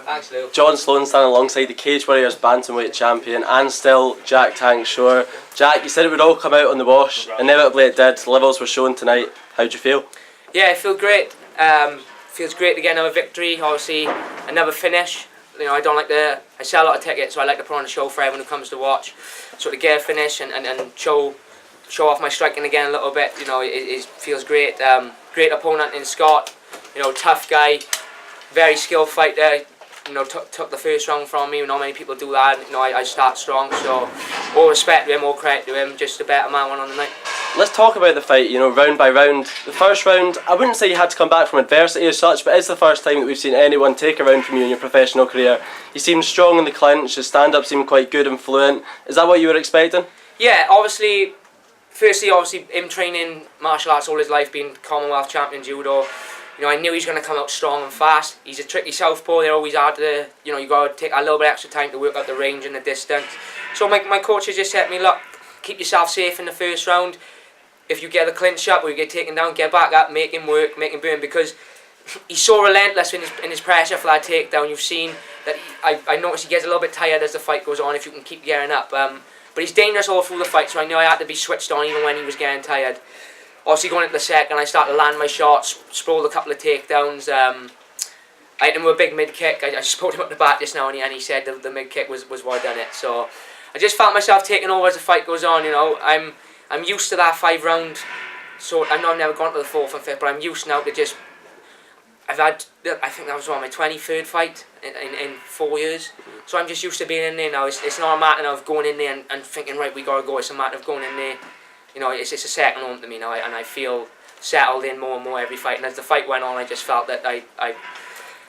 Thanks, Lou. John Sloan standing alongside the Cagewarriors Bantamweight champion and still Jack Tank Shore. Jack, you said it would all come out on the wash. Inevitably it did. The levels were shown tonight. How'd you feel? Yeah, I feel great. Feels great to get another victory. Obviously, another finish. You know, I sell a lot of tickets, so I like to put on a show for everyone who comes to watch. So to get a finish and show off my striking again a little bit, you know, it feels great. Great opponent in Scott. You know, tough guy, very skilled fighter. You know, took the first round from me. Not many people do that. You know, I start strong, so all respect to him, all credit to him. Just a better man won on the night. Let's talk about the fight, you know, round by round. The first round, I wouldn't say you had to come back from adversity as such, but it's the first time that we've seen anyone take a round from you in your professional career. You seemed strong in the clinch, your stand-up seemed quite good and fluent. Is that what you were expecting? Yeah, obviously, obviously, him training martial arts all his life, being Commonwealth champion judo, you know, I knew he was going to come out strong and fast. He's a tricky southpaw, they're always hard to, you know, you got to take a little bit extra time to work out the range and the distance. So my coaches just said to me, look, keep yourself safe in the first round. If you get the clinch up or you get taken down, get back up, make him work, make him burn, because he's so relentless in his pressure for that takedown. You've seen that I noticed he gets a little bit tired as the fight goes on if you can keep gearing up. But he's dangerous all through the fight, so I knew I had to be switched on even when he was getting tired. Obviously going into the second, I started to land my shots, sprawled a couple of takedowns. I hit him with a big mid kick. I spoke to him at the back just now, and he said the mid kick was what done it. So I just felt myself taking over as the fight goes on. You know, I'm used to that 5-round. So I know I've never gone to the 4th and 5th, but I'm used now to just. I think that was my 23rd fight in 4 years. So I'm just used to being in there now. It's not a matter of going in there and thinking, right, we gotta go. It's a matter of going in there. You know, it's a second home to me now, and I feel settled in more and more every fight. And as the fight went on, I just felt that I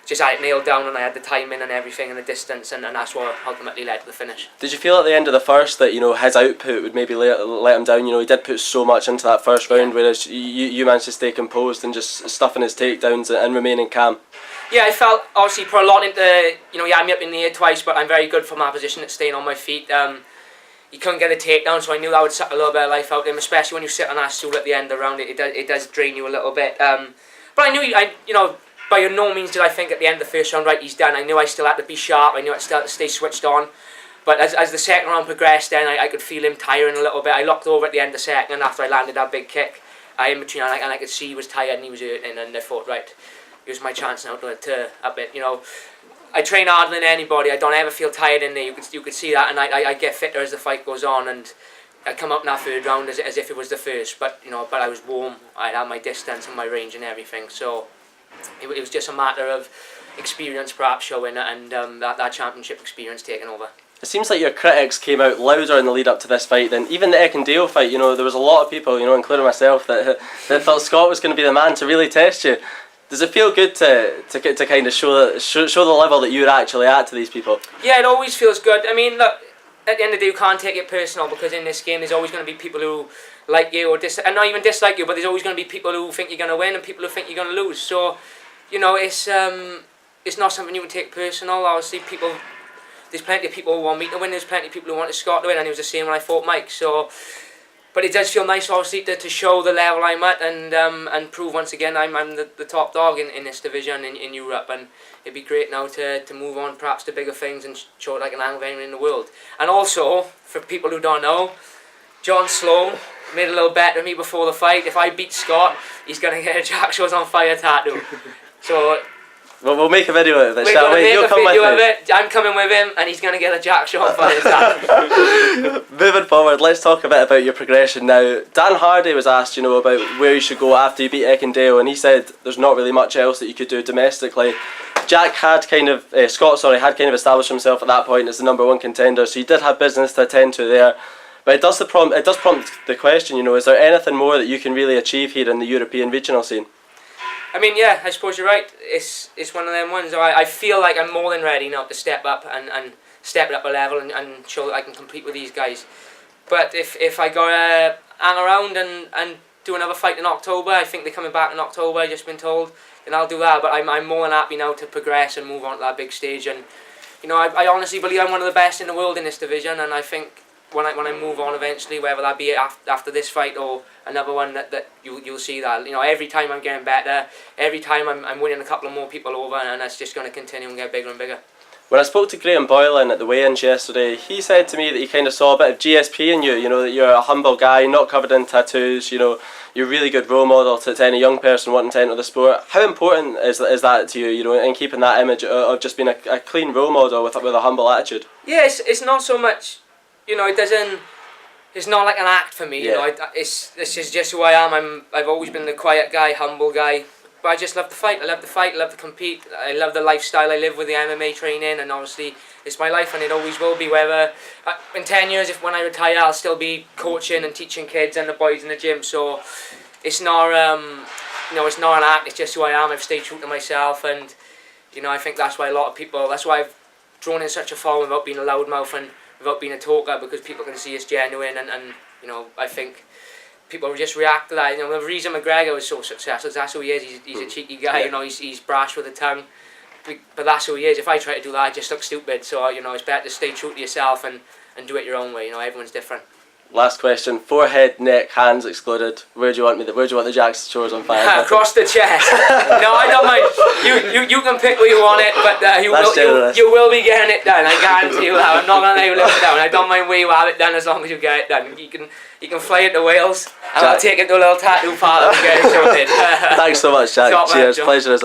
just had it nailed down, and I had the timing and everything and the distance, and that's what ultimately led to the finish. Did you feel at the end of the first that, you know, his output would maybe let him down? You know, he did put so much into that first round, whereas you managed to stay composed and just stuffing his takedowns and remaining calm. Yeah, I felt obviously put a lot into, you know, he had me up in the air twice, but I'm very good from that position at staying on my feet. He couldn't get a takedown, so I knew that would suck a little bit of life out of him, especially when you sit on that stool at the end of the round. It does drain you a little bit. But I knew, you know, by no means did I think at the end of the first round, right, he's done. I knew I still had to be sharp. I knew I still had to stay switched on. But as the second round progressed, then I could feel him tiring a little bit. I locked over at the end of the second after I landed that big kick. In between, and I could see he was tired and he was hurting, and I thought, right, here's my chance now to up it. You know, I train harder than anybody. I don't ever feel tired in there. You could see that, and I get fitter as the fight goes on, and I come up in that third round as if it was the first. But you know, I was warm. I had my distance and my range and everything. So it was just a matter of experience perhaps showing, and that championship experience taking over. It seems like your critics came out louder in the lead up to this fight than even the Eckendale fight. You know, there was a lot of people, you know, including myself, that thought Scott was going to be the man to really test you. Does it feel good to kind of show the level that you're actually at to these people? Yeah, it always feels good. I mean, look, at the end of the day, you can't take it personal, because in this game there's always going to be people who like you or and not even dislike you, but there's always going to be people who think you're going to win and people who think you're going to lose. So, you know, it's not something you can take personal. Obviously, there's plenty of people who want me to win. There's plenty of people who wanted Scott to win, and it was the same when I fought Mike. So. But it does feel nice, obviously, to show the level I'm at and prove once again I'm the top dog in this division in Europe. And it'd be great now to move on perhaps to bigger things and show it like an angle of anyone in the world. And also, for people who don't know, John Sloan made a little bet with me before the fight. If I beat Scott, he's going to get a Jack Shores on Fire tattoo. So... Well, we'll make a video of this, shall we? You'll come with me. I'm coming with him, and he's going to get a Jack Shore for his tattoo. Moving forward, let's talk a bit about your progression now. Dan Hardy was asked, you know, about where you should go after you beat Eckendale, and he said there's not really much else that you could do domestically. Scott had kind of established himself at that point as the #1 contender, so he did have business to attend to there. But it does prompt the question, you know, is there anything more that you can really achieve here in the European regional scene? I mean, yeah, I suppose you're right. It's one of them ones. I feel like I'm more than ready now to step up and step it up a level and show that I can compete with these guys. But if I gotta hang around and do another fight in October, I think they're coming back in October, I've just been told, then I'll do that. But I'm more than happy now to progress and move on to that big stage. And you know, I honestly believe I'm one of the best in the world in this division, and I think when I move on eventually, whether that be after this fight or another one, that you'll see that, you know, every time I'm getting better, every time I'm winning a couple of more people over, and that's just going to continue and get bigger and bigger. When I spoke to Graham Boylan at the weigh-ins yesterday, he said to me that he kind of saw a bit of GSP in you. You know, that you're a humble guy, not covered in tattoos. You know, you're a really good role model to any young person wanting to enter the sport. How important is that to you? You know, in keeping that image of just being a clean role model with a humble attitude. Yeah, it's not so much. You know, it's not like an act for me. Yeah. You know, this is just who I am. I've always been the quiet guy, humble guy. But I just love to fight. I love to fight. I love to compete. I love the lifestyle I live with the MMA training, and obviously it's my life, and it always will be. Whether in 10 years, when I retire, I'll still be coaching and teaching kids and the boys in the gym. So it's not it's not an act. It's just who I am. I've stayed true to myself, and you know, I think that's why a lot of people. That's why I've drawn in such a following without being a loudmouth and without being a talker, because people can see it's genuine, and you know, I think people just react to that. You know, the reason McGregor was so successful is that's who he is. He's a cheeky guy. You know, he's brash with the tongue, but that's who he is. If I try to do that, I just look stupid. So you know, it's better to stay true to yourself and do it your own way. You know, everyone's different. Last question: forehead, neck, hands excluded. Where do you want the Jack's chores on fire? Across the chest. No, I don't mind. You can pick where you want it, but you will be getting it done. I guarantee you that. I'm not gonna let you live it down. I don't mind where you have it done as long as you get it done. You can fly it to Wales, and I'll take it to a little tattoo parlor and get it sorted. Thanks so much, Jack. Cheers. Pleasure as always.